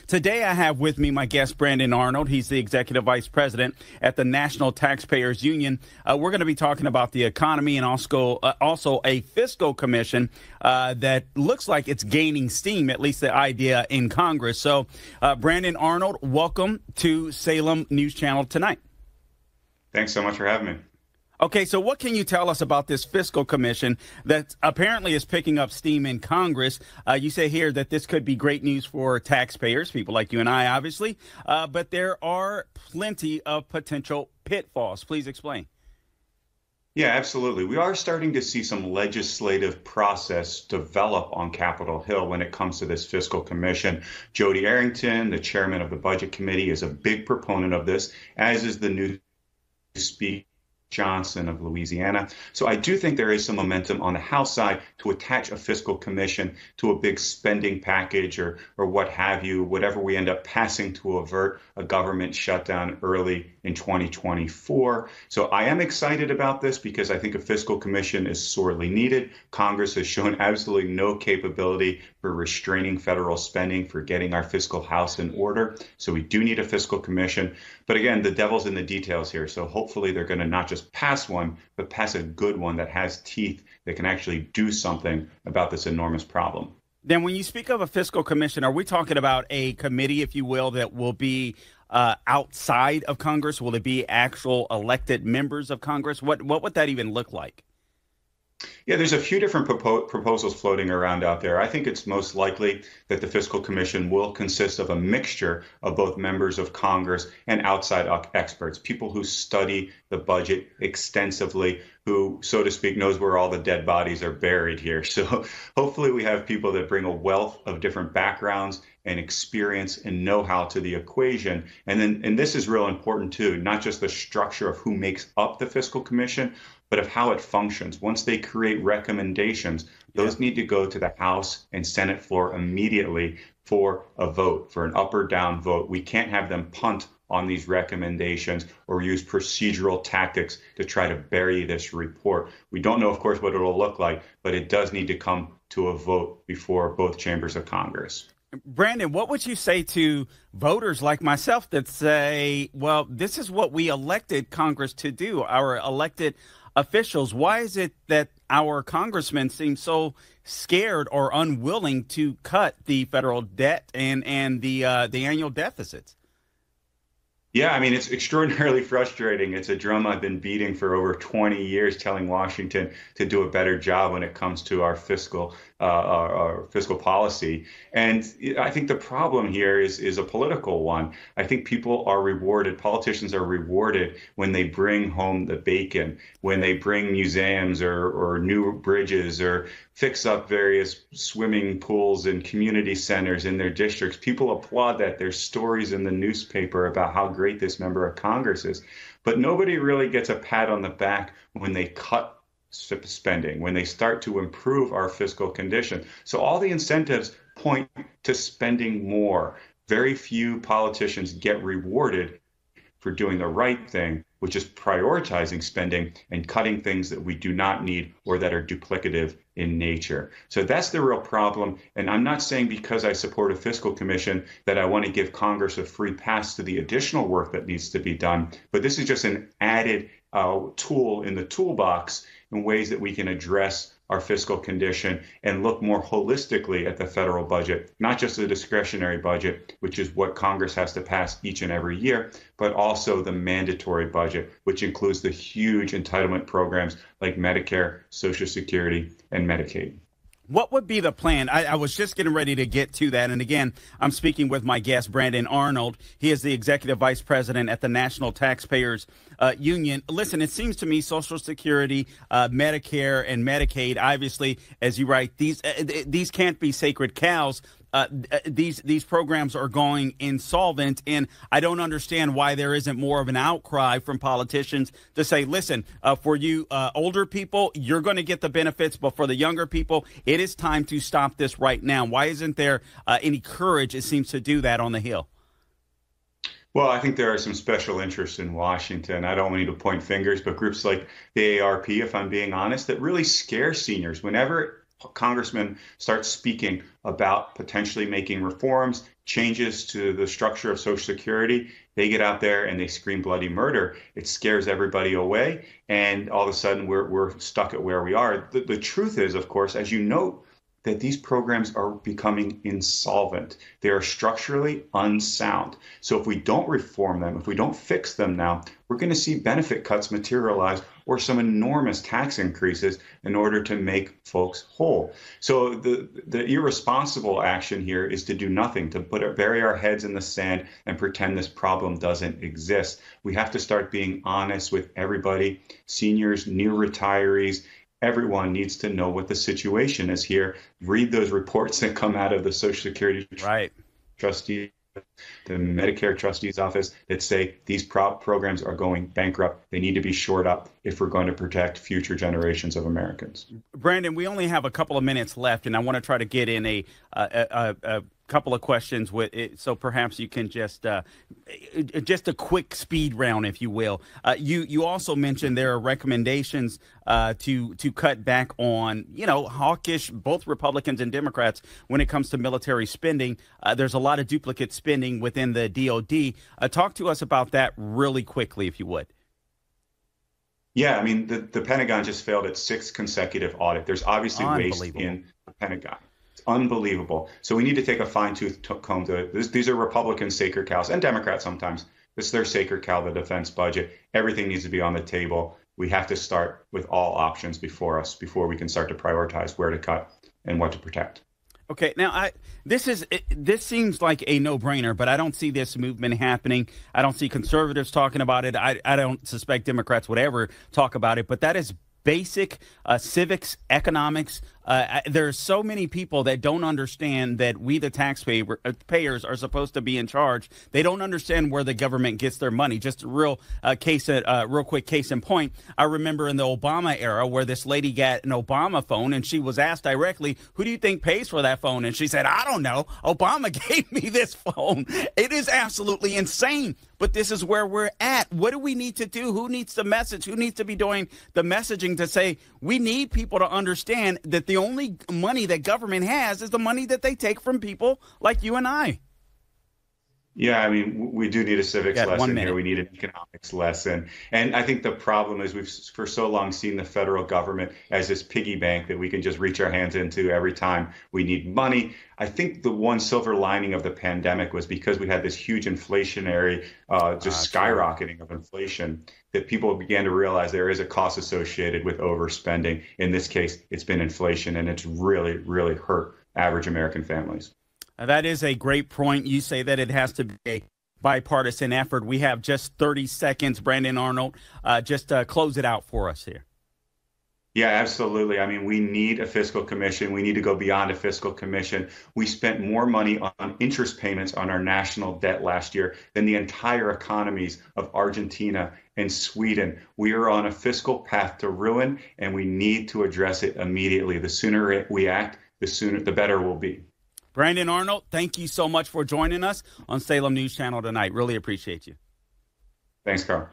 Today, I have with me my guest, Brandon Arnold. He's the Executive Vice President at the National Taxpayers Union. We're going to be talking about the economy and also a fiscal commission that looks like it's gaining steam, at least the idea in Congress. So, Brandon Arnold, welcome to Salem News Channel tonight. Thanks so much for having me. Okay, so what can you tell us about this fiscal commission that apparently is picking up steam in Congress? You say here that this could be great news for taxpayers, people like you and I, obviously, but there are plenty of potential pitfalls. Please explain. Yeah, absolutely. We are starting to see some legislative process develop on Capitol Hill when it comes to this fiscal commission. Jody Arrington, the chairman of the Budget Committee, is a big proponent of this, as is the new Speaker Johnson of Louisiana. So I do think there is some momentum on the House side to attach a fiscal commission to a big spending package or what have you, whatever we end up passing to avert a government shutdown early in 2024. So I am excited about this because I think a fiscal commission is sorely needed. Congress has shown absolutely no capability for restraining federal spending, for getting our fiscal house in order. So we do need a fiscal commission. But again, the devil's in the details here. So hopefully they're going to not just pass one, but pass a good one that has teeth that can actually do something about this enormous problem. Then when you speak of a fiscal commission, are we talking about a committee, if you will, that will be outside of Congress? Will it be actual elected members of Congress? What would that even look like? Yeah, there's a few different proposals floating around out there. I think it's most likely that the Fiscal Commission will consist of a mixture of both members of Congress and outside experts, people who study the budget extensively, who, so to speak, knows where all the dead bodies are buried here. So hopefully we have people that bring a wealth of different backgrounds and experience and know-how to the equation. And this is real important too, not just the structure of who makes up the Fiscal Commission, but of how it functions. Once they create recommendations, those need to go to the House and Senate floor immediately for a vote, for an up or down vote. We can't have them punt on these recommendations or use procedural tactics to try to bury this report. We don't know, of course, what it'll look like, but it does need to come to a vote before both chambers of Congress. Brandon, what would you say to voters like myself that say, well, this is what we elected Congress to do, our elected officials? Why is it that our congressmen seem so scared or unwilling to cut the federal debt and the annual deficits? Yeah, I mean, it's extraordinarily frustrating. It's a drum I've been beating for over 20 years, telling Washington to do a better job when it comes to our fiscal policy. And I think the problem here is a political one. I think people are rewarded, politicians are rewarded when they bring home the bacon, when they bring museums or new bridges or fix up various swimming pools and community centers in their districts. People applaud that. There's stories in the newspaper about how great this member of Congress is. But nobody really gets a pat on the back when they cut spending, when they start to improve our fiscal condition. So all the incentives point to spending more. Very few politicians get rewarded for doing the right thing, which is prioritizing spending and cutting things that we do not need or that are duplicative in nature. So that's the real problem. And I'm not saying because I support a fiscal commission that I want to give Congress a free pass to the additional work that needs to be done. But this is just an added tool in the toolbox in ways that we can address our fiscal condition and look more holistically at the federal budget, not just the discretionary budget, which is what Congress has to pass each and every year, but also the mandatory budget, which includes the huge entitlement programs like Medicare, Social Security, and Medicaid. What would be the plan? I was just getting ready to get to that. And again, I'm speaking with my guest, Brandon Arnold. He is the Executive Vice President at the National Taxpayers Union. Listen, it seems to me Social Security, Medicare, and Medicaid, obviously, as you write, these can't be sacred cows. These programs are going insolvent, and I don't understand why there isn't more of an outcry from politicians to say, listen, for you older people, you're going to get the benefits, but for the younger people, it is time to stop this right now. Why isn't there any courage, it seems, to do that on the Hill? Well, I think there are some special interests in Washington. I don't need to point fingers, but groups like the AARP, if I'm being honest, that really scare seniors. Whenever congressmen start speaking about potentially making reforms, changes to the structure of Social Security, they get out there and they scream bloody murder. It scares everybody away. And all of a sudden, we're stuck at where we are. The truth is, of course, as you note, that these programs are becoming insolvent. They are structurally unsound. So if we don't reform them, if we don't fix them now, we're going to see benefit cuts materialize or some enormous tax increases in order to make folks whole. So the irresponsible action here is to do nothing, to bury our heads in the sand and pretend this problem doesn't exist. We have to start being honest with everybody, seniors, near retirees. Everyone needs to know what the situation is here. Read those reports that come out of the Social Security trustee, the Medicare trustee's office that say these programs are going bankrupt. They need to be shored up if we're going to protect future generations of Americans. Brandon, we only have a couple of minutes left, and I want to try to get in a couple of questions with it, so perhaps you can just a quick speed round, if you will. You also mentioned there are recommendations to cut back on, hawkish, both Republicans and Democrats, when it comes to military spending. There's a lot of duplicate spending within the DOD. Talk to us about that really quickly, if you would. Yeah, I mean, the Pentagon just failed its 6th consecutive audit. There's obviously waste in the Pentagon. It's unbelievable. So we need to take a fine-tooth comb to it. These are Republican sacred cows, and Democrats sometimes. This is their sacred cow, the defense budget. Everything needs to be on the table. We have to start with all options before us before we can start to prioritize where to cut and what to protect. Okay, now this seems like a no-brainer, but I don't see this movement happening. I don't see conservatives talking about it. I don't suspect Democrats would ever talk about it, but that is basic civics, economics. There are so many people that don't understand that we, the taxpayers, are supposed to be in charge. They don't understand where the government gets their money. Just a real quick case in point. I remember in the Obama era where this lady got an Obama phone and she was asked directly, "Who do you think pays for that phone?" And she said, "I don't know. Obama gave me this phone." It is absolutely insane. But this is where we're at. What do we need to do? Who needs the message? Who needs to be doing the messaging to say we need people to understand that the only money that government has is the money that they take from people like you and I? Yeah, I mean, we do need a civics lesson here. We need an economics lesson. And I think the problem is we've for so long seen the federal government as this piggy bank that we can just reach our hands into every time we need money. I think the one silver lining of the pandemic was because we had this huge inflationary, skyrocketing of inflation, that people began to realize there is a cost associated with overspending. In this case, it's been inflation, and it's really, really hurt average American families. That is a great point. You say that it has to be a bipartisan effort. We have just 30 seconds. Brandon Arnold, just close it out for us here. Yeah, absolutely. I mean, we need a fiscal commission. We need to go beyond a fiscal commission. We spent more money on interest payments on our national debt last year than the entire economies of Argentina and Sweden. We are on a fiscal path to ruin, and we need to address it immediately. The sooner we act, the better we'll be. Brandon Arnold, thank you so much for joining us on Salem News Channel tonight. Really appreciate you. Thanks, Carl.